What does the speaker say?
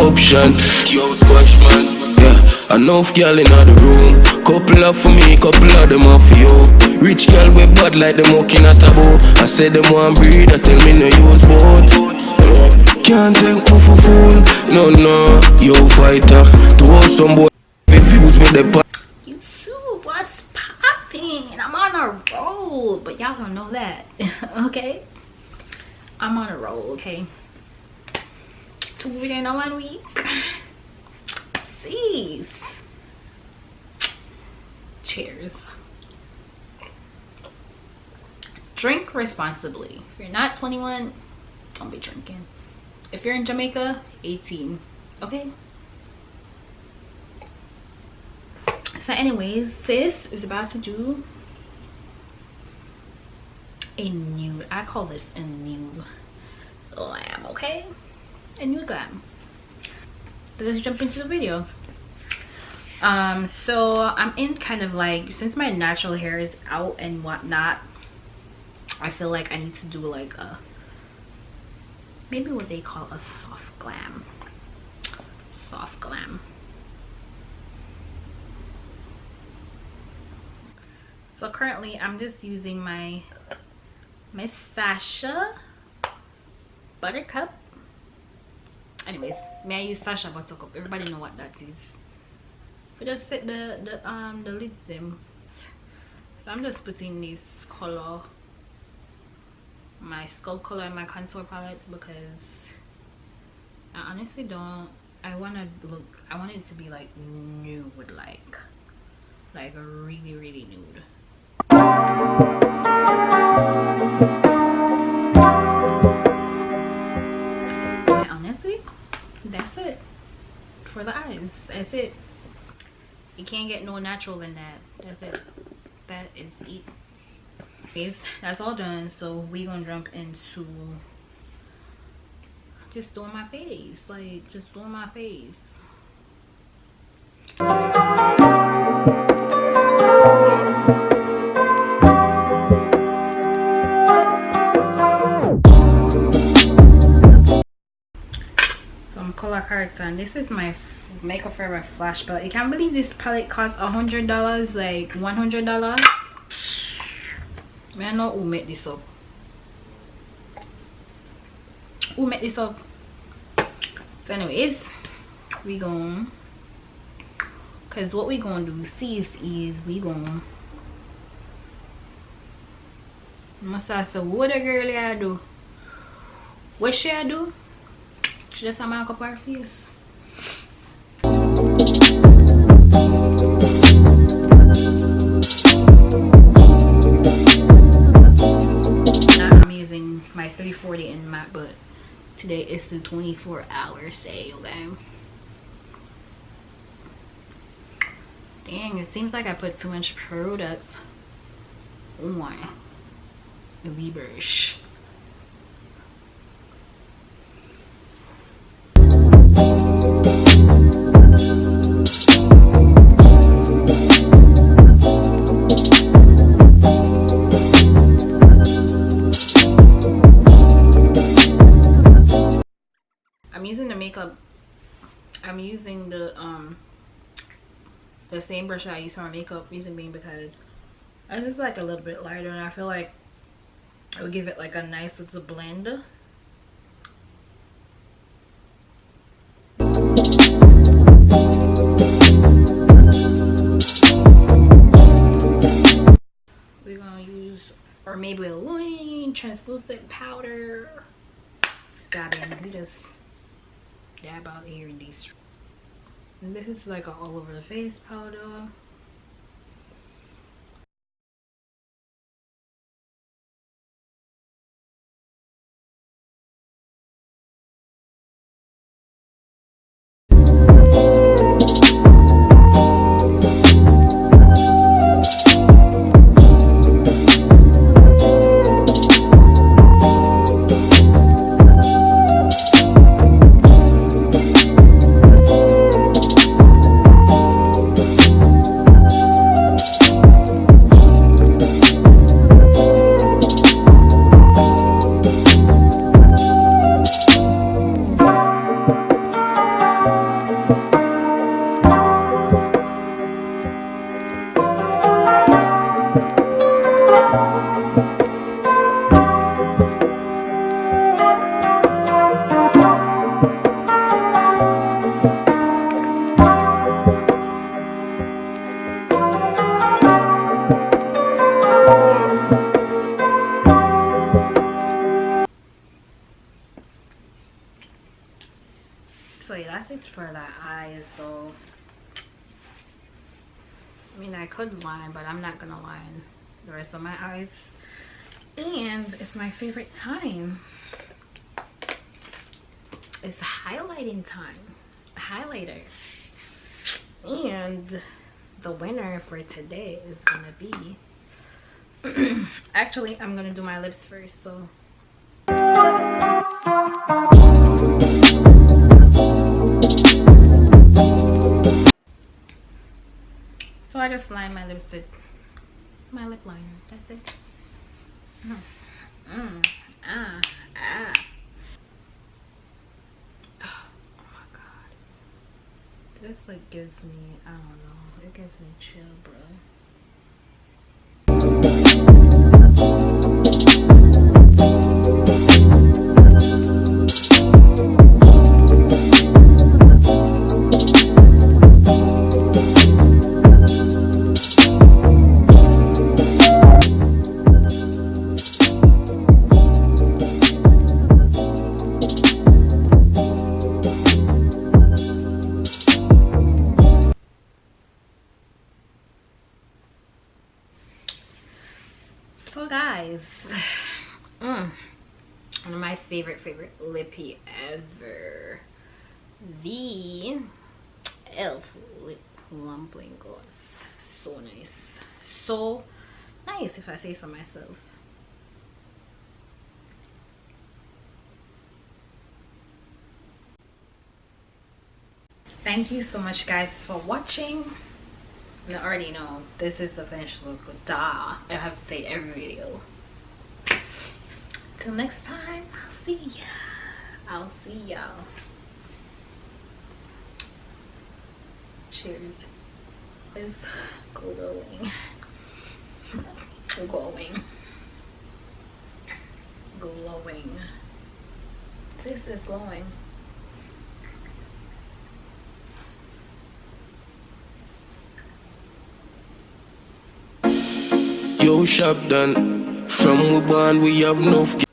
option. Yo, squash man. Yeah, enough girl in the room. Couple up for me, couple of them off for you. Rich girl with bad like them walking at a bow. I said them want breed, I tell me no use boat. Can't take me for fool. No, yo fighter. To hold some boy views with the pot. YouTube, what's popping? I'm on a roll, but y'all don't know that. Okay, I'm on a roll. Okay, 2 videos in 1 week. Jeez. Cheers. Drink responsibly. If you're not 21, don't be drinking. If you're in Jamaica, 18. Okay. So anyways, sis is about to do a nude. I call this a nude glam. Okay, a nude glam. Let's jump into the video. So I'm in kind of like, since my natural hair is out and whatnot, I feel like I need to do like a, maybe what they call a soft glam. Soft glam. So currently I'm just using my Sacha buttercup. Anyways, may I use Sacha buttercup? Everybody know what that is. We just set the lids in. So I'm just putting this color, my skull color in my contour palette, because I honestly don't, I want it to be like nude, like a really nude. And honestly, that's it for the eyes. That's it. You can't get no natural than that. That's it. That is it. Anyways, that's all done. So we gonna jump into just doing my face. Like, just doing my face. Some color cards, and this is my Makeup Forever flash palette. You can't believe this palette costs $100, like $100. I know who made this up. Who made this up? So anyways, we gonna, cause what we gonna do, sis, is we gonna, must ask what a girl I do. What she I do? She just a mark up her face. I'm using my 340 in matte, but today is the 24-hour sale, okay? Dang, it seems like I put too much product on my brush. I'm using the same brush that I use for my makeup, reason being because I just like a little bit lighter, and I feel like it would give it like a nice little blend. We're gonna use our Maybelline translucent powder. Dab in. We just dab out here in these. And this is like an all over the face powder. So yeah, that's it for the eyes though. I mean, I could line, but I'm not gonna line the rest of my eyes. And it's my favorite time. It's highlighting time. Highlighter. And the winner for today is gonna be actually, I'm gonna do my lips first, so I just line my lips with my lip liner. That's it. Ah. Oh my god. This like gives me, I don't know, it gives me chill, bro. So guys, one of my favorite lippie ever, the elf lip plumping gloss. So nice, so nice if I say so myself. Thank you so much guys for watching. You already know this is the finished look. Duh, I have to say every video. Till next time, I'll see ya. I'll see y'all. Cheers. It's glowing. Glowing. This is glowing. Yo, shop done. From we born, we have enough